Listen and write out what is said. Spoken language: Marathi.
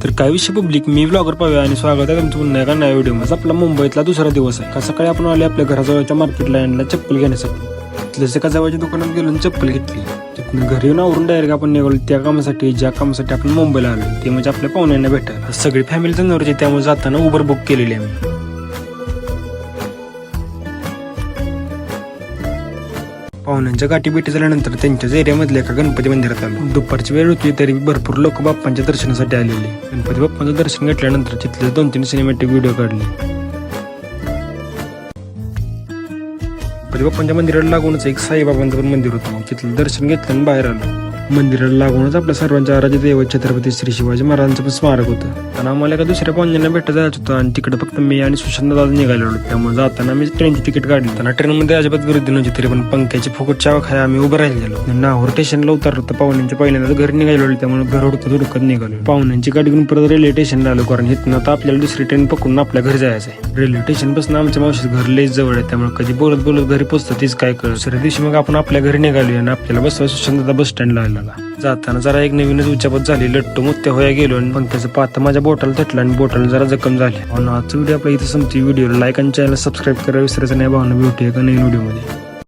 तर काय विषय पब्लिक, मी व्लॉगर पाहूया आणि स्वागत आहे तुमचं पुन्हा एका नव्या व्हिडिओ मध्ये। आपला मुंबईतला दुसरा दिवस आहे। सकाळी आपण आले आपल्या घराजवळच्या मार्केटला आणला चप्पल घेण्यासाठी। तिथल्या एका जवळच्या दुकानात गेलो आणि चप्पल घेतली। तिथून घरी येऊन आवरून डायरेक्ट आपण निघालो त्या कामासाठी ज्या कामासाठी आपण मुंबईला आलो, ते म्हणजे आपल्या पाहुण्यांना भेटायला। सगळी फॅमिली जनावरची, त्यामुळे जाताना उबर बुक केलेली आम्ही। पाहुण्यांच्या गाठी भेटी झाल्यानंतर त्यांच्याच एरियामधल्या एका गणपती मंदिरात आलो। दुपारची वेळ होती तरी भरपूर लोक बाप्पांच्या दर्शनासाठी आलेले। गणपती बाप्पांचं दर्शन घेतल्यानंतर तिथले 2-3 सिनेमॅटिक व्हिडिओ काढले। गणपती बाप्पांच्या मंदिराला लागूनच एक साईबाबांचं पण मंदिर होतं। तिथलं दर्शन घेतलं आणि बाहेर आलो। मंदिराला लागूनच आपल्या सर्वांच्या आराध्य दैवत छत्रपती श्री शिवाजी महाराजांचं पण स्मारक होतं। आणि आम्हाला एका दुसऱ्या पाहुण्यांना भेटायला जायचं होतं आणि तिकडे फक्त मी आणि सुशांत दादा निघालो होतो। त्यामुळे जाताना आम्ही ट्रेनची तिकीट काढली। त्यांना ट्रेनमध्ये अजिबात गर्दी नव्हती, तरी पण पंख्याची फुकट चावा खाय आम्ही उभं राहिलेलो। नाहूर स्टेशनला उतरलो तर पाहुण्यांच्या पहिल्यांदा घरी निघालो, त्यामुळे घर हुडकत निघालो। पाहुण्यांची गाडी घेऊन परत रेल्वे स्टेशनला आलो, कारण इथनं आता आपल्याला दुसरी ट्रेन पकडून आपल्या घरी जायचं आहे। रेल्वे स्टेशन पासून आमच्या मावशीचं घर लयच जवळ आहे, त्यामुळे कधी बोलत बोलत घरी पोहोचतं तीच काय कळ। दुसऱ्या दिवशी मग आपण आपल्या घरी निघालो आणि आपल्याला बसवा सुशांत दादा बस स्टँडला आलेला। जाताना जरा एक नवीनच उच्चापत झाली, लट्टू मुत्त्या होया गेलो आणि पंख्याचं पाता माझ्या बोटाला तटला आणि बोटाला जरा जखम झाली। आजचा व्हिडिओ आपल्या इथे संपती। व्हिडिओला लाईक आणि चॅनल सबस्क्राईब करायला विसरायचं नाही। भावना भेटूया एका नवीन व्हिडिओ मध्ये।